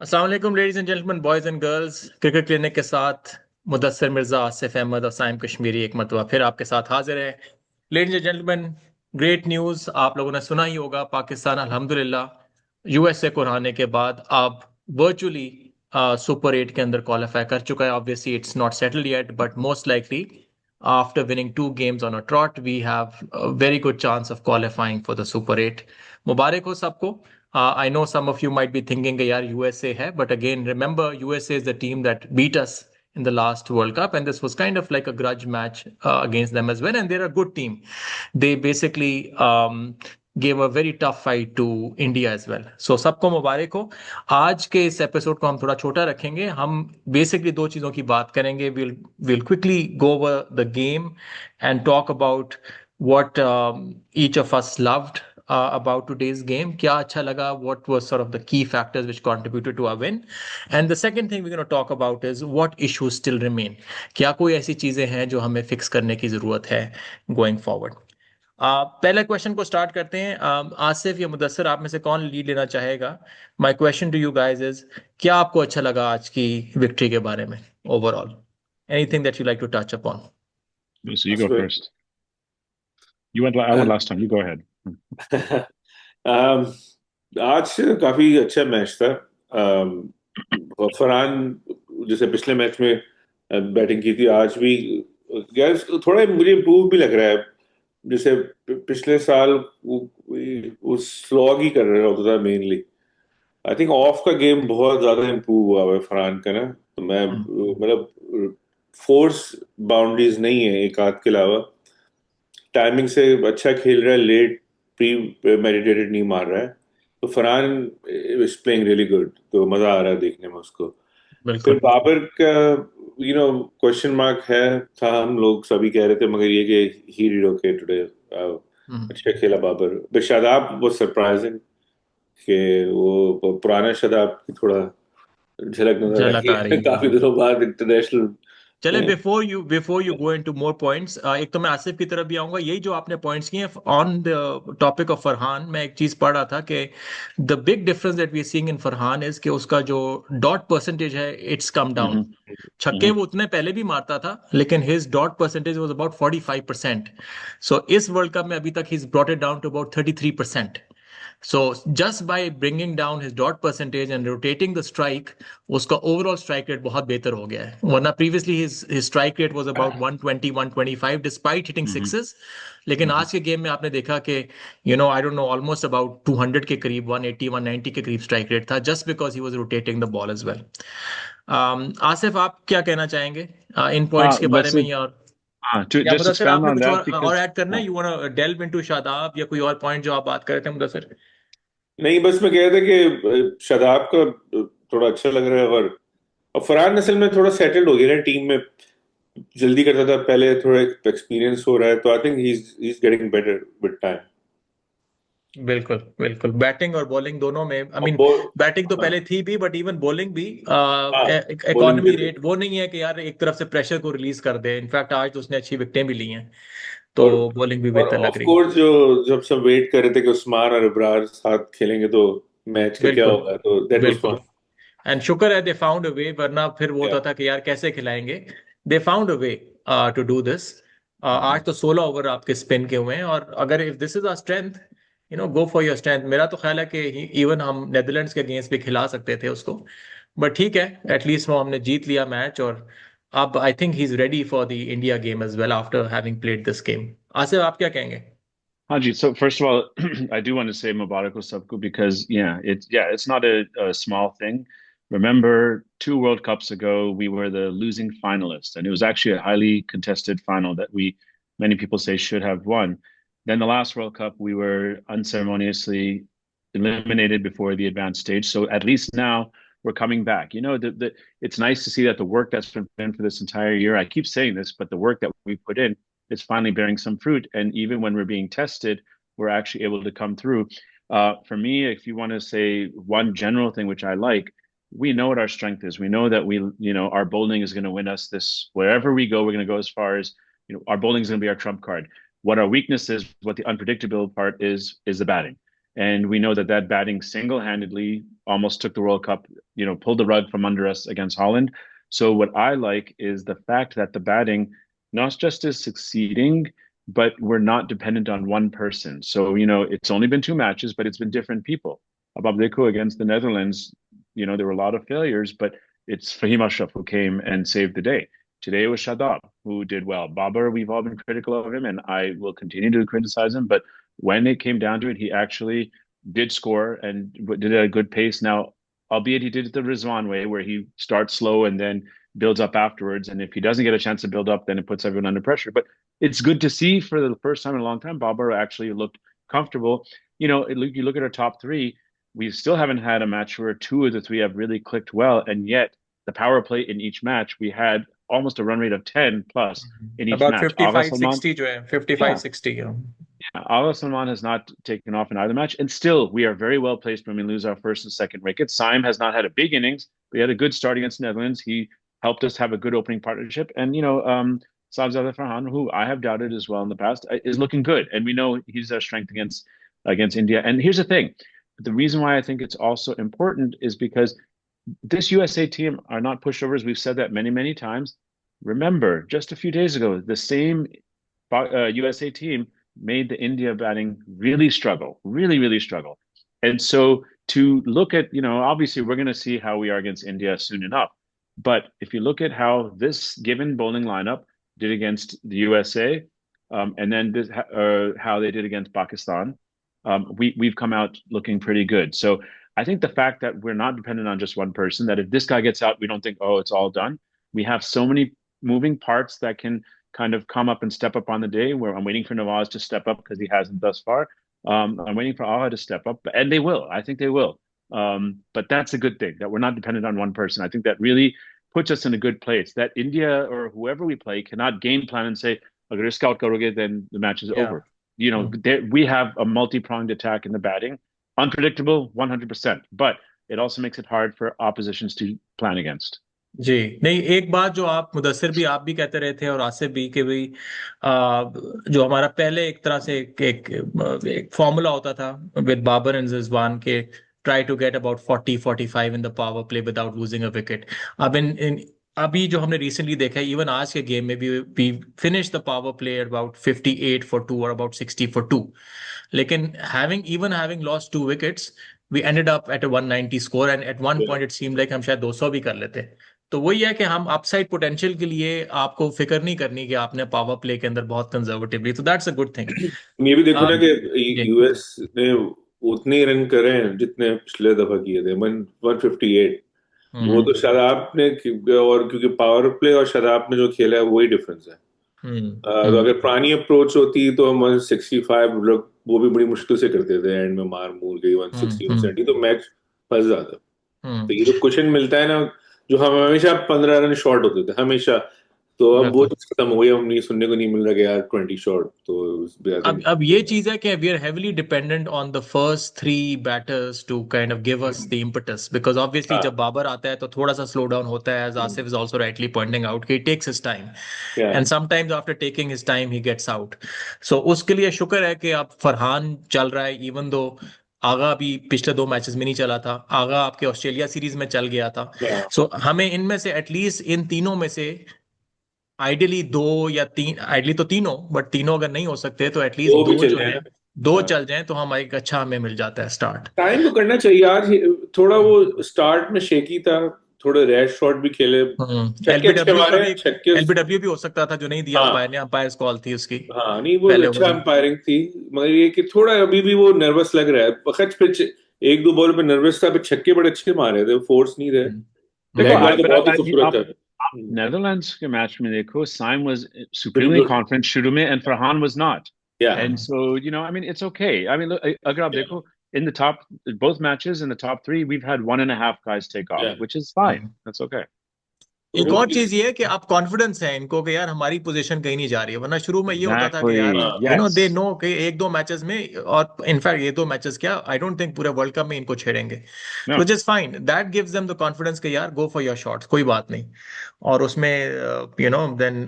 अस्सलाम वालेकुम ladies and gentleman boys and girls. Cricket clinic के साथ मुदस्सिर मिर्जा, आसिफ अहमद और साइम कश्मीरी एक मरतबा फिर आपके साथ हाजिर है। Ladies and gentleman, great news आप लोगों ने सुना ही होगा। पाकिस्तान अल्हम्दुलिल्लाह यूएसए को हराने के बाद अब वर्चुअली सुपर 8 के अंदर क्वालिफाई कर चुका है। Obviously it's not settled yet but most likely after winning two games on a trot we have a very good chance of qualifying for the Super 8. मुबारक हो सबको। I know some of you might be thinking कि यार USA है, but again remember USA is the team that beat us in the last World Cup, and this was kind of like a grudge match against them as well, and they're a good team. They basically gave a very tough fight to India as well. So सबको मुबारक हो। आज के इस episode को हम थोड़ा छोटा रखेंगे। हम बेसिकली दो चीज़ों की बात करेंगे। we'll quickly go over the game and talk about what each of us loved about today's game. क्या अच्छा लगा? What was sort of the key factors which contributed to our win? And the second thing we're going to talk about is what issues still remain. क्या कोई ऐसी चीजें हैं जो हमें फिक्स करने की जरूरत है going forward? पहले क्वेश्चन को स्टार्ट करते हैं। आसिफ या मुदस्सिर, आप में से कौन लीड लेना चाहेगा? My question to you guys is, क्या आपको अच्छा लगा आज की विक्ट्री के बारे में overall? Anything that you like to touch upon? So you go उसमें first. You went. I went last time. You go ahead. अम, आज काफी अच्छा मैच था। फरहान जैसे पिछले मैच में बैटिंग की थी, आज भी यार थोड़ा मुझे इम्प्रूव भी लग रहा है। जैसे पिछले साल वो स्लॉग ही कर रहा होता था मेनली। आई थिंक ऑफ का गेम बहुत ज्यादा इम्प्रूव हुआ है फरहान का ना। तो मैं मतलब फोर्स बाउंड्रीज नहीं है एक आध के अलावा। टाइमिंग से अच्छा खेल रहा है, लेट प्री मेडिटेटेड नहीं मार रहा है। तो Farhan is playing really good, तो मजा आ रहा है देखने में उसको। फिर बिल्कुल। बाबर का क्वेश्चन मार्क है था, हम लोग सभी कह रहे थे, मगर ये कि ही डिड ओके टुडे। हम्म। अच्छा खेला बाबर। बट शादाब वो सरप्राइजिंग कि वो पुराना शादाब की थोड़ा झलक नजर झलक आई आ है रही है। काफी दिनों बाद इंटरनेशनल चले, में। Before you go into more points, एक तो मैं आसिफ की तरफ भी आऊंगा। यही जो आपने पॉइंट्स किए on the topic of Farhan, मैं एक चीज पढ़ रहा था कि the big difference that we are seeing in Farhan is कि उसका जो डॉट परसेंटेज है इट्स कम डाउन। Mm-hmm. छक्के Mm-hmm. वो उतने पहले भी मारता था, लेकिन his dot percentage was about 45%। So इस वर्ल्ड कप में अभी तक ही brought it down to about 33%। So just by bringing down his dot percentage and rotating the strike, उसका overall strike rate बहुत बेहतर हो गया है। वरना previously his strike rate was about 120 125 despite hitting Mm-hmm. sixes। लेकिन Mm-hmm. आज के गेम में आपने देखा कि I don't know, almost about 200 के करीब, 180 190 के करीब strike rate था, just because he was rotating the ball as well। Asif, आप क्या कहना चाहेंगे इन पॉइंट्स के बारे Let's में? या और to या just मुदस्सिर, expand आपने on कुछ that और because ऐड करना है? You want delve into Shadab या कोई और पॉइंट जो आप बात कर रहे थे मुदस्सिर? नहीं, बस मैं कह रहा था कि शादाब का थोड़ा अच्छा लग रहा है। और फरहान असल में थोड़ा सेटल्ड हो गया ना टीम में। जल्दी करता था, पहले थोड़ा एक्सपीरियंस हो रहा है, तो आई think he is getting better with time. बिल्कुल बिल्कुल, बैटिंग और बॉलिंग दोनों में। आई और मीन बैटिंग तो हाँ, पहले थी भी, बट इवन बॉलिंग भी हाँ, बॉलिंग भी इकोनॉमी थी। रेट वो नहीं है कि यार एक तरफ से प्रेशर को रिलीज कर दे। इनफैक्ट आज तो उसने अच्छी विकेटें भी ली हैं, तो और बॉलिंग भी और बेहतर लग ऑफ रही है। कोर्स जो जब सब वेट कर रहे थे कि उस्मान और इब्रार साथ खेलेंगे तो मैच का क्या बिल्कुल होगा, तो दैट वाज बिल्कुल। फन। एंड शुक्र है दे फाउंड अ वे, वरना फिर वो या होता था कि यार कैसे खिलाएंगे। They found a way to do this. आज तो 16 ओवर आपके स्पिन के हुए हैं, और अगर if this is our strength, go for your strength. मेरा तो ख्याल है कि इवन हम नेदरलैंड्स के अगेंस्ट भी खिला सकते थे उसको, बट ठीक है, एटलीस्ट वो हमने जीत लिया मैच। और अब I think he is ready for the India game as well after having played this game. Asif, आप क्या कहेंगे? Haji. So first of all, I do want to say Mubarak Sabku because it's not a small thing. Remember, two World Cups ago, we were the losing finalists, and it was actually a highly contested final that we many people say should have won. Then the last World Cup, we were unceremoniously eliminated before the advanced stage. So at least now we're coming back. It's nice to see that the work that's been done for this entire year. I keep saying this, but the work that we put in is finally bearing some fruit. And even when we're being tested, we're actually able to come through. For me, if you want to say one general thing which I like, we know what our strength is. We know that our bowling is going to win us this. Wherever we go, we're going to go as far as, our bowling is going to be our trump card. What our weakness is, what the unpredictable part is the batting. And we know that that batting single-handedly almost took the World Cup, pulled the rug from under us against Holland. So what I like is the fact that the batting not just is succeeding, but we're not dependent on one person. So, it's only been two matches, but it's been different people. Abab against the Netherlands, there were a lot of failures, but it's Fahim Ashraf who came and saved the day. Today it was Shadab who did well. Babar, we've all been critical of him, and I will continue to criticize him. But when it came down to it, he actually did score and did it at a good pace. Now, albeit he did it the Rizwan way, where he starts slow and then builds up afterwards. And if he doesn't get a chance to build up, then it puts everyone under pressure. But it's good to see for the first time in a long time, Babar actually looked comfortable. You look at our top three, we still haven't had a match where two of the three have really clicked well. And yet the power play in each match, we had almost a run rate of 10 plus in each About match. 55-60 जो है 55-60 Agha Salman has not taken off in either match, and still we are very well placed when we lose our first and second wickets. Saim has not had a big innings, but he had a good start against the Netherlands. He helped us have a good opening partnership, and Sabzada Farhan, who I have doubted as well in the past, is looking good, and we know he's our strength against India. And here's the thing: the reason why I think it's also important is because this USA team are not pushovers. We've said that many, many times. Remember, just a few days ago, the same USA team made the India batting really struggle, really, really struggle. And so to look at, obviously we're going to see how we are against India soon enough. But if you look at how this given bowling lineup did against the USA, and then how they did against Pakistan, we've come out looking pretty good. So I think the fact that we're not dependent on just one person, that if this guy gets out, we don't think, oh, it's all done. We have so many moving parts that can kind of come up and step up on the day, where I'm waiting for Nawaz to step up because he hasn't thus far. I'm waiting for Agha to step up, and they will. I think they will. But that's a good thing, that we're not dependent on one person. I think that really puts us in a good place, that India or whoever we play cannot game plan and say, agar scout karoge, then the match is over. We have a multi-pronged attack in the batting, unpredictable 100%, but it also makes it hard for oppositions to plan against. जी नहीं, एक बात जो आप मुदस्सिर भी आप भी कहते रहे थे और आसिफ भी कि भाई जो हमारा पहले एक तरह से एक फॉर्मूला होता था विद बाबर एंड रिजवान के try to get about 40-45 in the power play without losing a wicket. अब अभी जो हमने रिसेंटली देखा है, इवन आज के गेम में भी finish the power play about 58 for 2 और अबाउट 60 for 2, लेकिन having lost 2 wickets we ended up at a 190 score and at one point it seemed like हम शायद 200 भी कर लेते. तो वही है कि हम अपसाइड पोटेंशियल के लिए आपको फिक्र नहीं करनी कि आपने पावर प्ले के अंदर बहुत कंजर्वेटिवली, तो दैट्स अ गुड थिंग. ये भी देखो ना कि यूएस ने उतने ही रन करे हैं जितने पिछले दफा किए थे, 158. वो तो शदाब ने, और क्योंकि पावर प्ले और शदाब ने जो खेला है वही डिफरेंस है. तो अगर पुरानी अप्रोच होती तो हम 165 लोग वो भी बड़ी मुश्किल से करते थे, एंड में मार मूर गई 160 170, तो मैच फंस जाता. तो ये जो क्वेश्चन मिलता है ना, जो हम हमेशा 15 रन शॉर्ट होते थे हमेशा, तो अब वो खत्म हो गया. हम नहीं सुनने को नहीं मिल रहा कि यार 20 शॉर्ट. तो अब ये चीज है कि we are heavily dependent on the first 3 batters to kind of give us the impetus, because obviously जब बाबर आता है तो थोड़ा सा स्लो डाउन होता है, as Asif is also rightly pointing out, he takes his time and sometimes after taking his time he gets out. So उसके लिए शुक्र है कि अब फरहान चल रहा है, इवन दो आगा भी पिछले 2 मैचेस में नहीं चला था. आगा आपके ऑस्ट्रेलिया सीरीज में चल गया था. सो हमें इनमें से एटलीस्ट इन तीनों में से आइडियली 2 या 3, आइडियली तो तीनों, बट तीनों अगर नहीं हो सकते तो एटलीस्ट 2 जो है 2 चल जाएं तो हम एक अच्छा हमें मिल जाता है स्टार्ट. टाइम तो करना चाहिए यार. थोड़ा वो स्टार्ट में शेकी था, थोड़े रैश शॉट भी खेले. एलबीडब्ल्यू भी हो सकता था जो नहीं दिया अंपायर ने, अंपायर्स कॉल थी उसकी. हाँ नहीं, वो अच्छा अंपायरिंग थी, मगर ये कि थोड़ा अभी भी वो नर्वस लग रहा है. खच पिच 1-2 बॉल पे नर्वस था, छक्के बड़े अच्छे मारे थे, फोर्स नहीं रहे. बहुत ही खूबसूरत है. Netherlands के मैच में देखो, Saim was supremely confident शुरू में, and Farhan was not. Yeah. And so, I mean, it's okay. I mean, look, अगर आप देखो, in the top, both matches in the top 3, we've had 1.5 guys take off, which is fine. That's okay. एक और चीज ये है कि आप कॉन्फिडेंस है इनको कि यार हमारी पोजीशन कहीं नहीं जा रही है, वरना शुरू में ये होता था कि यार Exactly. दे Yes. नो कि एक दो मैचेस में, और इनफैक्ट ये दो मैचेस क्या, आई डोंट थिंक पूरे वर्ल्ड कप में इनको छेड़ेंगे, No. Which is fine, that gives them the confidence कि यार गो फॉर योर शॉट्स, कोई बात नहीं। और उसमें then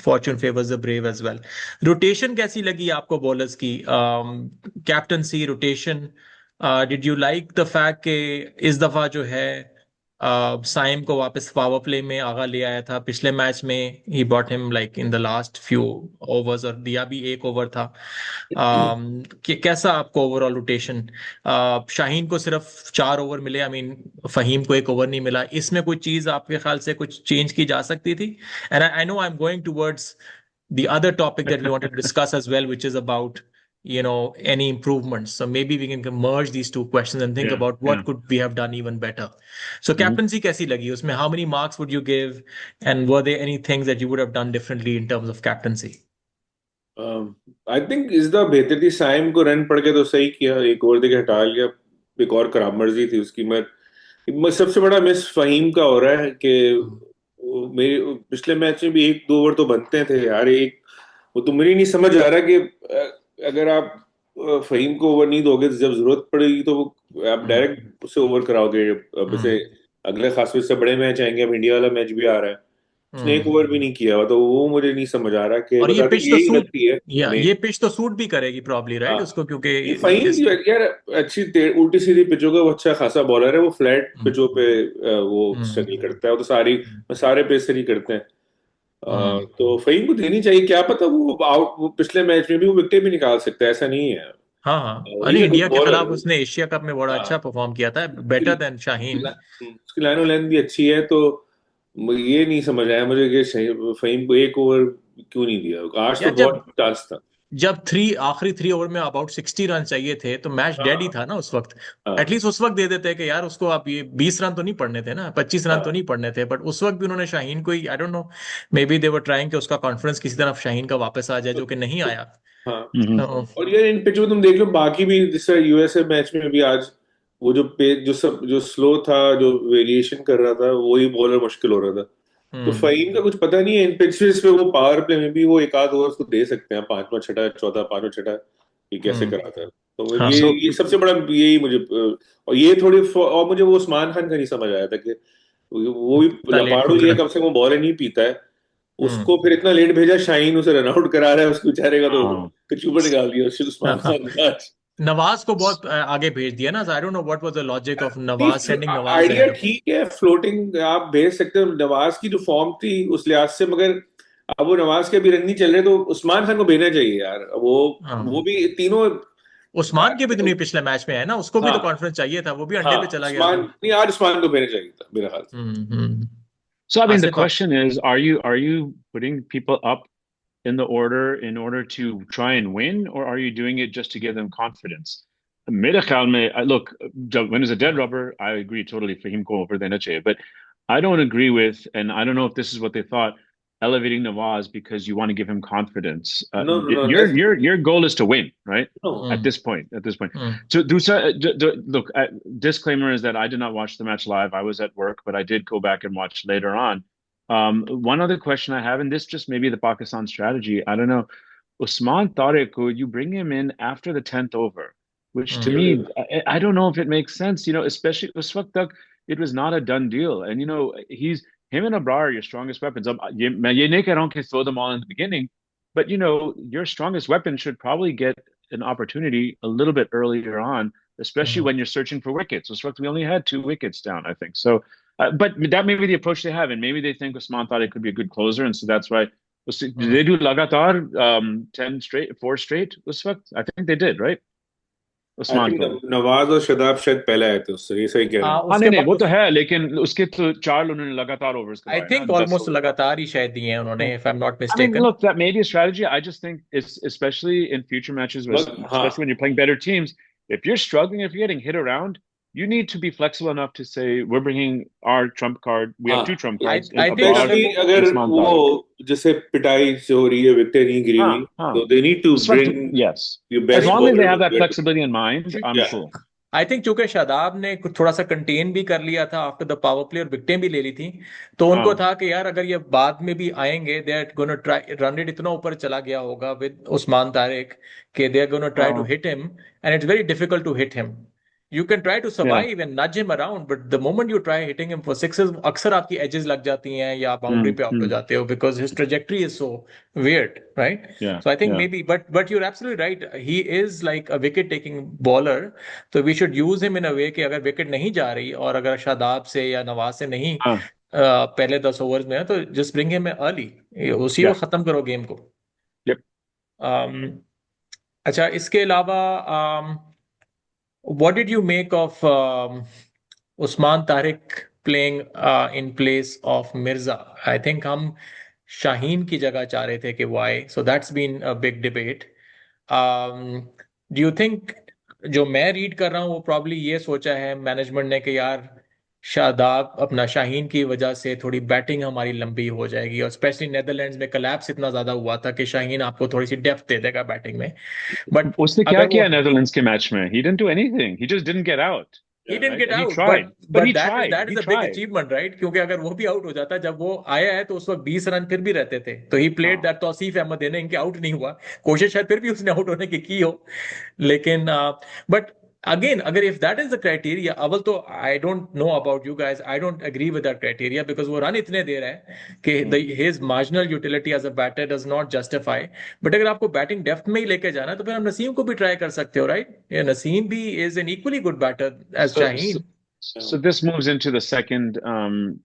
fortune favours the brave as well. Rotation कैसी लगी आपको बॉलर्स की, captaincy rotation, did you like the fact कि इस दफा जो है साइम को वापस पावर प्ले में आगा ले आया था, पिछले मैच में he bought him like in the last few overs, और दिया भी एक ओवर था। कैसा आपको ओवरऑल रोटेशन, शाहीन को सिर्फ 4 ओवर मिले, आई मीन फहीम को एक ओवर नहीं मिला, इसमें कोई चीज आपके ख्याल से कुछ चेंज की जा सकती थी? And I know I am going towards the other topic that we wanted to discuss as well, which is about any improvements. So maybe we can merge these two questions and think Yeah. about what Yeah. could we have done even better. So Mhm. captaincy कैसी लगी उसमें, how many marks would you give, and were there any things that you would have done differently in terms of captaincy? I think इस दफा बेहतर थी, साइम को run पड़ के तो सही किया, एक ओवर देके हटा लिया, एक और खराब मर्जी थी उसकी। मैं सबसे बड़ा मिस फहीम का हो रहा है कि मेरे पिछले मैच में भी एक दो ओवर तो बनते थे यार, एक वो तो मुझे नहीं समझ आ रहा कि अगर आप फहीम को ओवर नहीं दोगे तो जब जरूरत पड़ेगी तो आप डायरेक्ट उससे ओवर कराओगे। अब जैसे अगले खास से बड़े मैच आएंगे, अब इंडिया वाला मैच भी आ रहा है, उसने एक ओवर भी नहीं किया हुआ, तो वो मुझे नहीं समझ आ रहा कि और ये बस पिच तो यही सूट, गलती है ये पिच तो सूट भी करेगी प्रॉब्ली, राइट, हाँ। उसको, क्योंकि ये फहीम जो है यार अच्छी उल्टी सीधी पिचों का वो अच्छा खासा बॉलर है, वो फ्लैट पिचों पे वो स्ट्रगल करता है, वो तो सारे पेसर ही करते हैं। तो फहीम को देनी चाहिए, क्या पता वो पिछले मैच में भी वो विकेट भी निकाल सकता है, ऐसा नहीं है। हाँ हाँ, ही अरे इज अ गुड इंडिया के बॉलर। खिलाफ उसने एशिया कप में बड़ा अच्छा परफॉर्म किया था, बेटर देन शाहीन। उसकी लाइन और लेंथ भी अच्छी है, तो ये नहीं समझ आया मुझे कि फहीम को एक ओवर क्यों नहीं दिया, आज तो यार जब बहुत चांस था। जब आखिरी 3 ओवर में अबाउट 60 रन चाहिए थे, तो मैच डेड ही हाँ था ना उस वक्त। हाँ एटलीस्ट उस वक्त दे देते कि यार उसको आप ये 20 रन तो नहीं पड़ने थे ना, 25 रन तो हाँ नहीं पड़ने थे, बट उस वक्त भी उन्होंने शाहीन को ही, I don't know, maybe they were trying कि उसका कॉन्फिडेंस किसी तरह शाहीन का वापस आ जाए, जो कि नहीं आया। हाँ। Mhm. तो, और ये इन पिच में तुम देख लो, बाकी भी जैसे यूएसए मैच में भी आज वो जो पेस जो स्लो था, जो वेरिएशन कर रहा था, वही बॉलर मुश्किल हो रहा था। तो फहीम का कुछ पता नहीं है इन पिचेस पे, वो पावर प्ले में भी वो एक आध ओवर उसको दे सकते हैं, पांचवा छठा चौथा पांचवा छठा, ये कैसे कराता है। तो हाँ, ये सबसे बड़ा यही मुझे, और ये थोड़ी, और मुझे वो उस्मान खान का नहीं समझ आया था कि वो भी इतना लेट लपाड़ू, क्यों ये करा? कम से कम वो बॉल नहीं पीता है, उसको फिर इतना लेट भेजा, शाहीन उसे रन आउट करा रहा है, उसके बेचारे का तो हाँ कचूबर निकाल दिया उस्मान हाँ, खान का आज। नवाज को बहुत आगे भेज दिया ना, आई don't know what was the logic of Nawaz, sending Nawaz idea ahead. ठीक है, फ्लोटिंग आप भेज सकते हो, नवाज की जो फॉर्म थी उस लिहाज से, मगर अब वो नवाज के भी रन नहीं चल रहे, तो उस्मान खान को भेजना चाहिए यार, वो भी तीनों। उस्मान के भी तो नहीं पिछले मैच में है ना, उसको भी तो हाँ कॉन्फिडेंस चाहिए था, वो भी हाँ, अंडे पे चला गया उस्मान था। नहीं, आज उस्मान को भेजना चाहिए था मेरे ख्याल से। हम्म। So I mean, the Asif आप? question is, are you putting people up in the order in order to try and win, or are you doing it just to give them confidence? मेरे ख्याल में, look, when it's a dead rubber, I agree totally for him को over देना चाहिए, but I don't agree with, and I don't know if this is what they thought, elevating Nawaz because you want to give him confidence. No, Your goal is to win, right? no. At this point. So, look, disclaimer is that I did not watch the match live. I was at work, but I did go back and watch later on. One other question I have, and this just maybe the Pakistan strategy, I don't know. Usman Tariq, you bring him in after the 10th over, which to me, I don't know if it makes sense, especially us वक्त तक it was not a done deal. And, him and Abrar are your strongest weapons. मैं ये नहीं कह रहा हूँ कि throw them all in the beginning, but, your strongest weapon should probably get an opportunity a little bit earlier on, especially when you're searching for wickets. Us वक्त we only had 2 wickets down, I think. So, but that may be the approach they have, and maybe they think Usman Tariq could be a good closer, and so that's why. Did they do लगातार 10 straight, 4 straight उस वक्त? I think they did, right? I Usman think को। नवाज और शदाब शायद पहले आए थे उससे, ये सही कह रहे हाँ, हैं। हाँ उसके नहीं वो बाद तो है, लेकिन उसके तो 4 उन्होंने लगातार ओवर्स आई करवाए ना, थिंक 10 ऑलमोस्ट ओवर। लगातार ही शायद दिए हैं उन्होंने, if I am not I mean, mistaken. look, that may be a strategy. I just think it's especially in future matches, हाँ especially when you're playing better teams. If you're struggling, if you're getting hit around, you need to be flexible enough to say, we're bringing our trump card. We have 2 trump cards. I in think Abrar specially and अगर Usman वो Tariq. जैसे पिटाई से हो रही है, wicket नहीं गिरी हुई, हाँ तो दे नीड टू उस वक्त, bring yes. your As best long as they bowler have that to flexibility in mind, I'm yeah, cool. I think चूंकि शादाब ने कुछ थोड़ा सा कंटेन भी कर लिया था आफ्टर द पावर प्ले और विकेटें भी ले ली थी, तो उनको हाँ था कि यार अगर ये बाद में भी आएंगे, they are gonna try, run rate इतना ऊपर चला गया होगा विद उस्मान तारिक कि they are gonna try to हाँ hit him and it's very difficult to hit him. You can try to या survive and nudge him around, but the moment you try hitting him for sixes, अक्सर आपकी edges लग जाती हैं या boundary पे out हो हम्म जाते हो because his trajectory is so weird, right? या So I think या maybe, but you're absolutely right. He is like a wicket taking bowler, तो we should use him in a way कि अगर wicket नहीं जा रही और अगर शादाब से या नवाज से नहीं हाँ पहले 10 ओवर्स में है, तो जस्ट ब्रिंग हिम अर्ली, उसी या को खत्म करो गेम को. yep. um, अच्छा, इसके अलावा what did you make of Usman Tariq playing in place of Mirza? I think हम शाहीन की जगह चाह रहे थे कि why? So that's been a big debate. Do you think, जो मैं रीड कर रहा हूँ वो प्रॉब्ली ये सोचा है मैनेजमेंट ने कि यार शादाब अपना शाहीन की वजह से थोड़ी बैटिंग हमारी लंबी हो जाएगी, और स्पेशली नेदरलैंड्स में कलैप्स इतना ज्यादा हुआ था कि शाहीन आपको थोड़ी सी डेप्थ दे देगा बैटिंग में. बट उसने क्या अगर वो, किया नेदरलैंड्स के मैच में? He didn't do anything. He just didn't get out, he didn't right? get And he out, tried, but but he that is tried. that is He a big tried. achievement, right? क्योंकि अगर वो भी out हो जाता, जब वो आया है तो उस वक्त 20 रन फिर भी रहते थे, तो ही प्लेड हाँ दैट. तौसीफ अहमद ने इनके आउट नहीं हुआ, कोशिश शायद फिर भी उसने आउट होने की हो, लेकिन बट अगेन अगर if that is the criteria, अव्वल तो I don't know about you guys, I don't agree with that criteria because वो रन इतने दे रहा है कि his marginal utility as a batter does not justify. But अगर आपको बैटिंग डेप्थ में ही लेके जाना है तो फिर हम नसीम को भी ट्राई कर सकते हो, राइट? नसीम भी is an equally good batter as So, so, Shaheen. so this moves into the second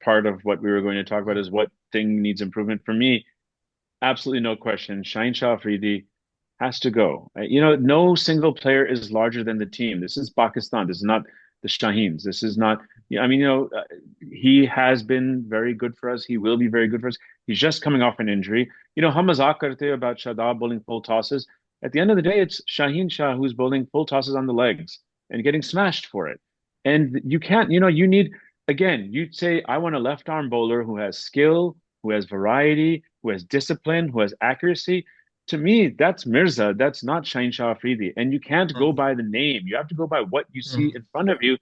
part of what we were going to talk about is what thing needs improvement. For me, absolutely no question. Shaheen Shah Afridi has to go. No single player is larger than the team. This is Pakistan. This is not the Shaheens. This is not, I mean, he has been very good for us. He will be very good for us. He's just coming off an injury. Hum mazak karte about Shadab bowling full tosses. At the end of the day, it's Shaheen Shah who's bowling full tosses on the legs and getting smashed for it. And you can't, you need, again, you'd say, I want a left arm bowler who has skill, who has variety, who has discipline, who has accuracy. To me, that's Mirza. That's not Shaheen Shah Afridi. And you can't go by the name. You have to go by what you see in front of you.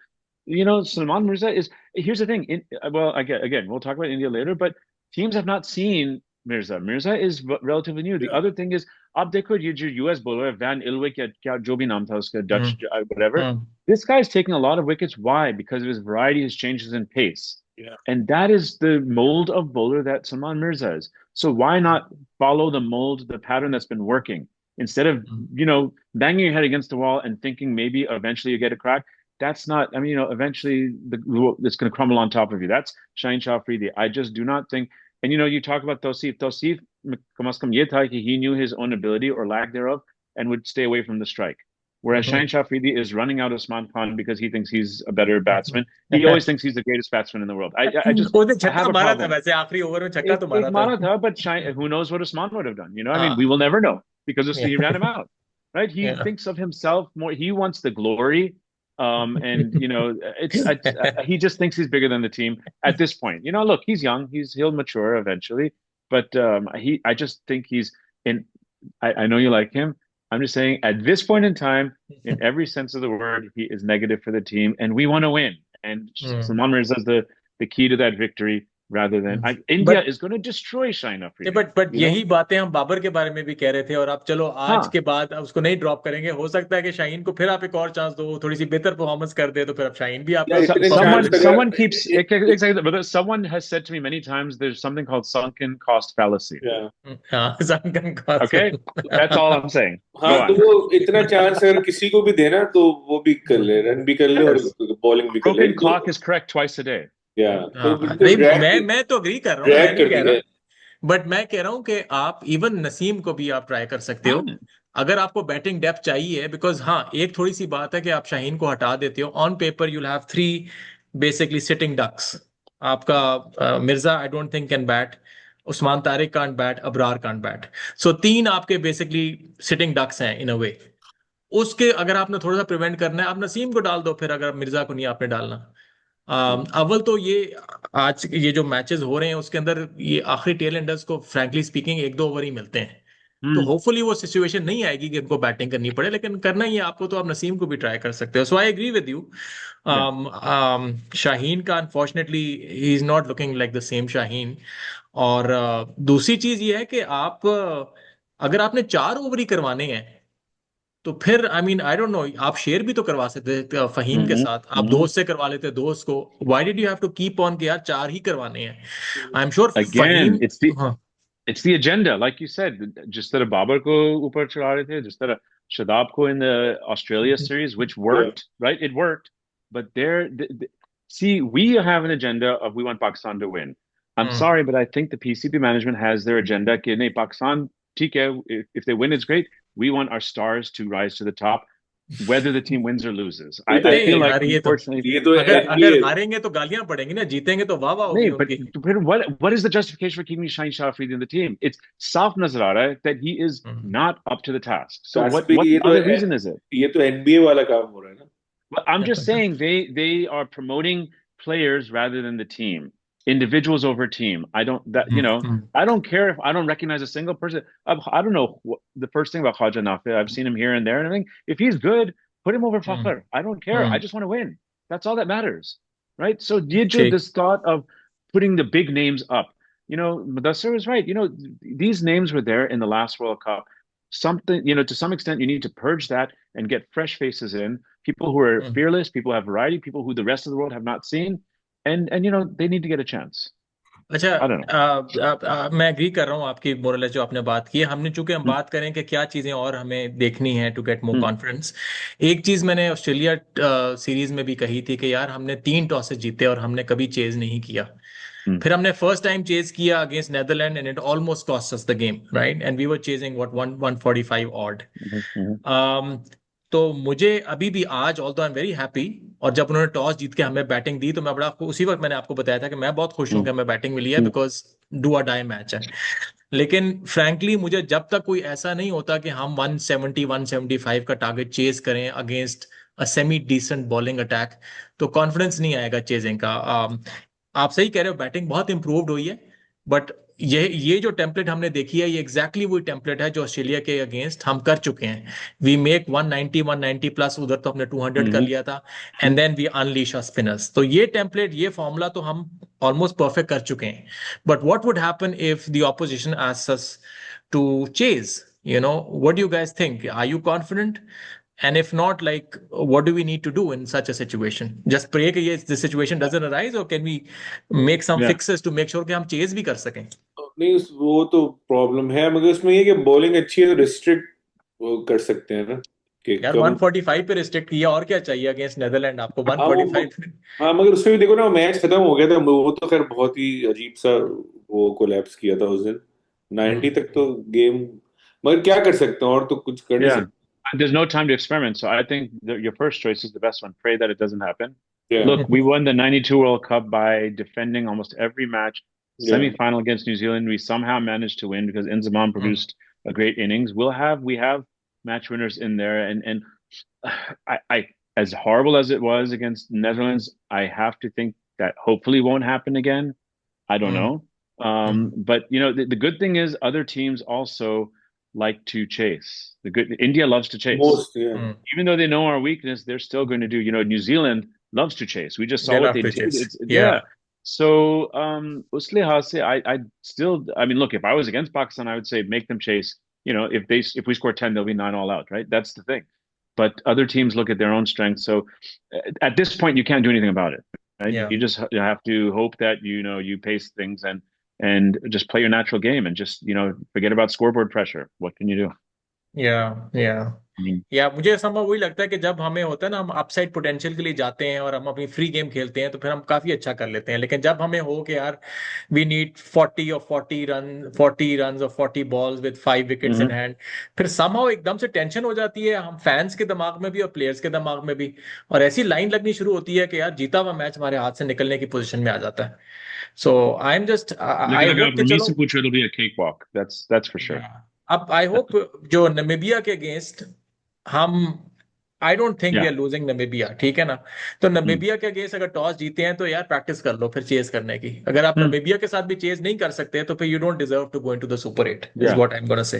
Salman Mirza is, here's the thing. Well, again, we'll talk about India later, but teams have not seen Mirza. Mirza is relatively new. The other thing is, आप देखो ये जो US bowler Van Ilwick या क्या जो भी नाम था उसका Dutch whatever. This guy's taking a lot of wickets. Why? Because of his variety, his changes in pace. Yeah. And that is the mold of bowler that Salman Mirza is. So why not follow the mold, the pattern that's been working? Instead of, banging your head against the wall and thinking maybe eventually you get a crack. That's not, eventually it's going to crumble on top of you. That's Shaheen Shah Afridi. I just do not think, and you talk about Tausif. Tausif, कम से कम ये था कि he knew his own ability or lack thereof and would stay away from the strike. Whereas Shaheen Shah Afridi is running out Usman Khan because he thinks he's a better batsman. He always thinks he's the greatest batsman in the world. I just उसने I have छक्का a मारा था problem. वैसे, आखिरी over में छक्का तो एक मारा मारा था. था, but who knows what Usman would have done? I mean, we will never know because he ran him out, right? He Yeah. thinks of himself more. He wants the glory, and he just thinks he's bigger than the team at this point. Look, he's young. He'll mature eventually, but I just think he's in. I know you like him. I'm just saying at this point in time, in every sense of the word, he is negative for the team, and we want to win. And Salman Mirza is the key to that victory. Rather than India is going to destroy Shaheen Afridi. But यही बातें हम बाबर के बारे में भी कह रहे थे, और आप चलो आज के बाद उसको नहीं ड्रॉप करेंगे. हो सकता है कि शाहीन को फिर आप एक और चांस दो, थोड़ी सी बेहतर परफॉर्मेंस कर दे, तो फिर अब शाहीन भी आपका someone keeps exactly. But someone has said to me many times, there's something called sunken cost fallacy. Yeah. sunken cost. Okay, that's all I'm saying. हाँ, तो वो इतना चांस अगर किसी को भी देना तो वो भी कर ले, रन भी कर ले और बॉलिंग भी कर ले. Broken clock is correct twice a day. मैं तो अग्री कर रहा हूँ, मैं नहीं कह रहा, बट मैं कह रहा हूँ कि आप इवन नसीम को भी आप ट्राई कर सकते हो अगर आपको बैटिंग डेप्थ चाहिए. बिकॉज हाँ, एक थोड़ी सी बात है कि आप शाहीन को हटा देते हो, on paper you have 3 basically sitting ducks. आपका Mirza I don't think can bat, Usman Tariq can't bat, Abrar can't bat. So 3 आपके बेसिकली सिटिंग डक्स हैं इन अ वे. उसके अगर आपने थोड़ा सा प्रिवेंट करना है, आप नसीम को डाल दो फिर, अगर मिर्जा को नहीं आपने डालना. अव्वल तो ये आज ये जो मैचेस हो रहे हैं उसके अंदर ये आखिरी टेल एंडर्स को फ्रैंकली स्पीकिंग 1-2 ओवर ही मिलते हैं. तो Hmm. होपफुली वो सिचुएशन नहीं आएगी कि इनको बैटिंग करनी पड़े, लेकिन करना ही है आपको तो आप नसीम को भी ट्राई कर सकते हो. So I agree with you. Yeah. Shaheen का unfortunately he is not looking like the same Shaheen. और दूसरी चीज ये है कि आप अगर आपने 4 ओवर ही करवाने हैं तो फिर I mean I don't no, आप शेयर भी तो करवा सकते थे फहीम के Hmm. साथ. आप Hmm. दोस्त से करवा लेते दोस्त को. Why did you have to keep on कि यार 4 ही करवाने हैं? I am sure Again, Faheem. हाँ. it's the agenda, like you said. जिस तरह बाबर को ऊपर चढ़ा रहे थे, जिस तरह शादाब को in the Australia series, which Yeah. worked, right? It worked, but see, we have an agenda of we want Pakistan to win. I'm hmm. sorry, but I think the PCB management has their agenda कि नहीं, Pakistan ठीक है, if they win, it's great. We want our stars to rise to the top, whether the team wins or loses. ये तो I नहीं feel like यार, unfortunately. ये तो अगर NBA अगर हारेंगे तो गालियां पड़ेंगी ना, जीतेंगे तो वाह वाह होगी नहीं, but उनकी. what is the justification for keeping Shaheen Shah Afridi in the team? It's Saaf nazar aa raha hai that he is hmm. not up to the task. So task what पे what other reason is it? ये तो NBA वाला काम हो रहा है ना. Well, I'm just saying they are promoting players rather than the team, individuals over team. I don't that you know hmm. I don't care if I don't recognize a single person. I don't know the first thing about Khaja Nafi. I've seen him here and there and everything. If he's good, put him over hmm. Fakhr. I don't care. I hmm. just want to win. That's all that matters, right? So ठीक. this thought of putting the big names up. Mudassir is right. These names were there in the last World Cup. Something, to some extent, you need to purge that and get fresh faces in, people who are hmm. fearless, people who have variety, people who the rest of the world have not seen, and they need to get a chance. अच्छा. I don't know. मैं agree कर रहा हूँ आपकी moral जो आपने बात की है. हमने चूंकि हम बात करें कि क्या चीजें और हमें देखनी है to get more Hmm. Confidence. एक चीज मैंने ऑस्ट्रेलिया सीरीज में भी कही थी कि यार हमने 3 टॉसेस जीते और हमने कभी चेज नहीं किया. Hmm. फिर हमने फर्स्ट टाइम चेज किया against Netherland and it almost cost us the game, right? And we were chasing what 145 odd. तो मुझे अभी भी आज although I am very happy, और जब उन्होंने टॉस जीत के हमें बैटिंग दी तो मैं बड़ा उसी वक्त मैंने आपको बताया था कि मैं बहुत खुश हूं कि हमें बैटिंग मिली है, because do a die match है. लेकिन फ्रैंकली मुझे जब तक कोई ऐसा नहीं होता कि हम 170 175 का टारगेट चेज करें against a semi decent bowling attack, तो कॉन्फिडेंस नहीं आएगा चेजिंग का. आप सही कह रहे हो, बैटिंग बहुत इंप्रूव्ड हुई है, बट ये जो टेम्पलेट हमने देखी है ये एग्जैक्टली वही टेम्पलेट है जो ऑस्ट्रेलिया के अगेंस्ट हम कर चुके हैं. वी मेक 190 190 प्लस, उधर तो हमने 200 कर लिया था, and then we unleash our spinners. तो ये टेम्पलेट, ये फॉर्मूला तो हम ऑलमोस्ट परफेक्ट कर चुके हैं. But what would happen if the opposition asks us to chase? What do you guys think? Are you confident? And if not, like, what do we need to do in such a situation? Just pray कि the situation doesn't arise, or can we make some Yeah. fixes to make sure कि हम chase भी कर सकें? नहीं, वो तो problem है, मगर उसमें ये कि बॉलिंग अच्छी है तो रिस्ट्रिक्ट कर सकते हैं ना कि यार कम. 145 पे रिस्ट्रिक्ट किया, और क्या चाहिए अगेंस्ट नेदरलैंड आपको? हाँ वो 145 पे. हाँ, मगर उसमें भी देखो ना, मैच खत्म हो गया था, वो तो खैर बहुत ही अजीब सा वो कोलैप्स किया था उस दिन. 90 तक तो गेम, मगर क्या कर सकते हैं, और तो कुछ कर नहीं Yeah. सकते. There's no time to experiment. So I think your first choice is the best one. Pray that it doesn't happen. Yeah. Look, we won the 92 World Cup by defending almost every match. Yeah. Semi-final against New Zealand, we somehow managed to win because Inzamam produced a great innings. We have match winners in there, and I as horrible as it was against Netherlands, I have to think that hopefully won't happen again. I don't know. But the good thing is other teams also like to chase. India loves to chase. Most, yeah. Even though they know our weakness, they're still going to do. New Zealand loves to chase. We just saw They what love they to did. chase. Yeah. So, us लिहाज से, I still, I mean, look, if I was against Pakistan, I would say make them chase. If we score 10, they'll be 9 all out, right? That's the thing. But other teams look at their own strengths. So, at this point, you can't do anything about it, right? Yeah. You just have to hope that you pace things and just play your natural game and just forget about scoreboard pressure. What can you do? या मुझे संभव वही लगता है कि जब हमें होता है ना, हम अपसाइड पोटेंशियल के लिए जाते हैं और हम अपनी फ्री गेम खेलते हैं तो फिर हम काफी अच्छा कर लेते हैं. लेकिन जब हमें हो कि यार वी नीड 40 रन और 40 balls with 5 wickets in hand, फिर समहाउ एकदम से टेंशन हो जाती है हम फैंस के दिमाग में भी और प्लेयर्स के दिमाग में भी, और ऐसी लाइन लगनी शुरू होती है कि यार जीता हुआ मैच हमारे हाथ से निकलने की पोजीशन में आ जाता है. So I am just I hope कि चलो it'll be a cakewalk. That's for sure. अब आई होप जो नमीबिया के अगेंस्ट हम, I don't think we are losing Namibia, ठीक है ना? तो नमीबिया के अगेंस्ट अगर टॉस जीते हैं तो यार प्रैक्टिस कर लो फिर चेज करने की. अगर आप नमीबिया के साथ भी चेज नहीं कर सकते तो फिर you don't deserve to go into the super 8 is what I am gonna say.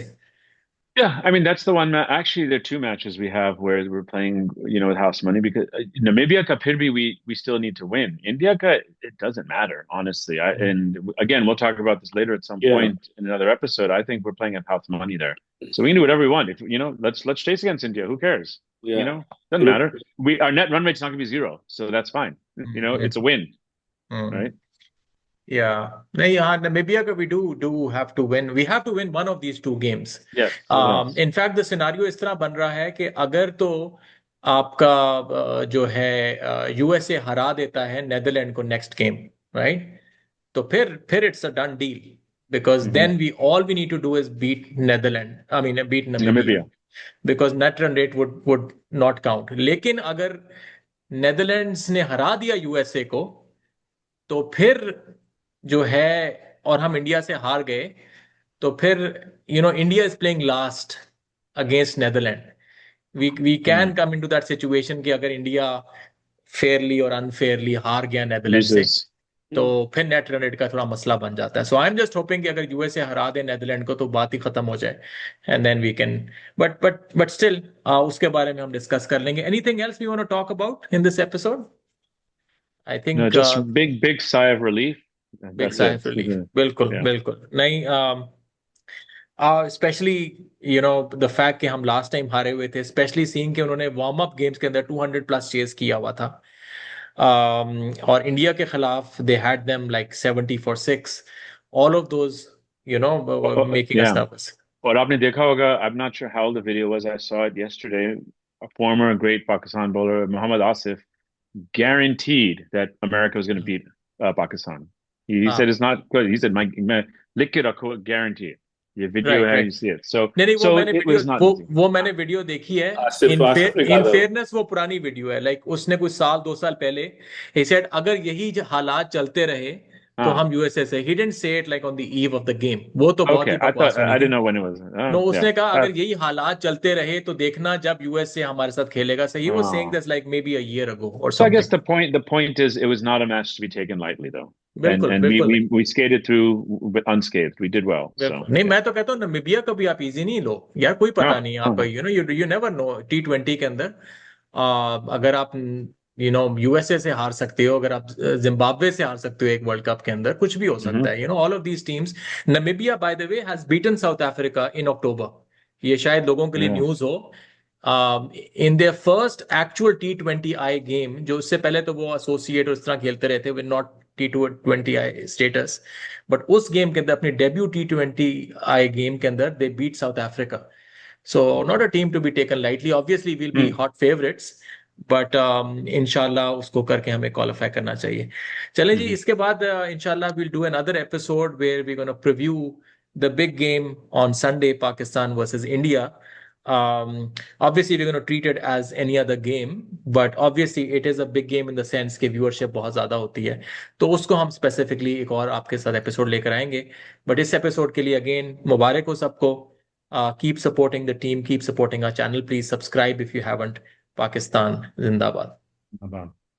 Yeah, I mean that's the one. Actually, there are two matches we have where we're playing, with house money because Namibia ka phir bhi we still need to win. India ka it doesn't matter, honestly. And again, we'll talk about this later at some Yeah, point in another episode. I think we're playing at house money there, so we can do whatever we want. If let's chase against India. Who cares? yeah. Doesn't matter. Our net run rate's not gonna be zero, so that's fine. It's a win, Mm. right? Yeah. नहीं हाँ Namibia का we do have to win. We have to win one of these two games. Yes. In fact, the scenario इस तरह बन रहा है कि अगर तो आपका जो है यूएसए हरा देता है नेदरलैंड को नेक्स्ट गेम, राइट? तो फिर it's a done deal because then all we need to do is beat beat Namibia Namibia. because net run rate would not count. लेकिन अगर नेदरलैंड्स ने हरा दिया यूएसए को तो फिर जो है और हम इंडिया से हार गए तो फिर India is playing last against Netherland. We can come into that situation कि अगर इंडिया फेयरली और अनफेयरली हार गया नेदरलैंड से Loses. तो फिर नेट रन रेट का थोड़ा मसला बन जाता है. So I am just hoping कि अगर यूएसए हरा दे नेदरलैंड को तो बात ही खत्म हो जाए and then we can. But still उसके बारे में हम डिस्कस कर लेंगे. Anything else we want to talk about in this episode? I No, think just big sigh of relief. Big That's sigh it. Relief. बिल्कुल Yeah. बिल्कुल नहीं. Specially the fact कि हम लास्ट टाइम हारे हुए थे, स्पेशली सीइंग कि उन्होंने वार्म अप गेम्स के अंदर 200 प्लस चेस किया हुआ था. और इंडिया के खिलाफ they had them like 70 for 6. All of those making us Yeah. Nervous. और आपने देखा होगा, I'm not sure how old the video was. I saw it yesterday. A former great Pakistan bowler, Muhammad Asif, guaranteed that America was going to beat Pakistan. He हाँ. said it's not good. He said, "मैं लिख के रखो, guarantee it." ये video right है, right. you see it. So नहीं वो मैंने it was not easy. वो मैंने वीडियो देखी है. आसिफ आसिफ ने इन कहा था फेयरनेस वो पुरानी वीडियो है. लाइक उसने कुछ साल 2 साल पहले ही सेड अगर यही हालात चलते रहे तो हाँ. हम यूएसए से. He didn't say it like on the eve of the game. वो तो बहुत Okay, ही I बकवास thought होनी I थी. didn't know when it was. No Yeah. उसने कहा अगर यही हालात चलते रहे तो देखना जब यूएसए हमारे साथ खेलेगा. सही. He was saying this like may be a year ago और So I guess something. the point is it was not a match to be taken lightly though. बिल्कुल And बिल्कुल नहीं. we skated through unscathed. We did well. So बिल्कुल नहीं. मैं तो कहता हूँ नामीबिया को भी आप इजी नहीं लो यार. कोई पता नहीं आप यू नेवर नो. T20 के अंदर अगर आप यूएसए से हार सकते हो, अगर आप जिम्बाब्वे से हार सकते हो एक वर्ल्ड कप के अंदर, कुछ भी हो सकता है. All of these teams. Namibia by the way has beaten South Africa in October. ये शायद लोगों के लिए Yeah. न्यूज हो. In their first actual T20I game, जो उससे पहले तो वो एसोसिएट और इस तरह खेलते रहते with not T20I status, but उस गेम के अंदर अपने डेब्यू T20I गेम के अंदर they beat South Africa. So not a team to be taken lightly. Obviously will be hot favourites but इंशाल्लाह उसको करके हमें क्वालिफाई करना चाहिए. चलें जी. इसके बाद इंशाल्लाह we'll do another episode where we're going to preview the big game on Sunday, Pakistan versus India. Obviously we're going to treat it as any other game, but obviously it is a big game in the sense कि viewership बहुत ज्यादा होती है, तो उसको हम specifically एक और आपके साथ एपिसोड लेकर आएंगे. बट इस एपिसोड के लिए अगेन मुबारक हो सबको. Keep supporting the team, keep supporting our channel. Please subscribe if you haven't. Pakistan Zindabad.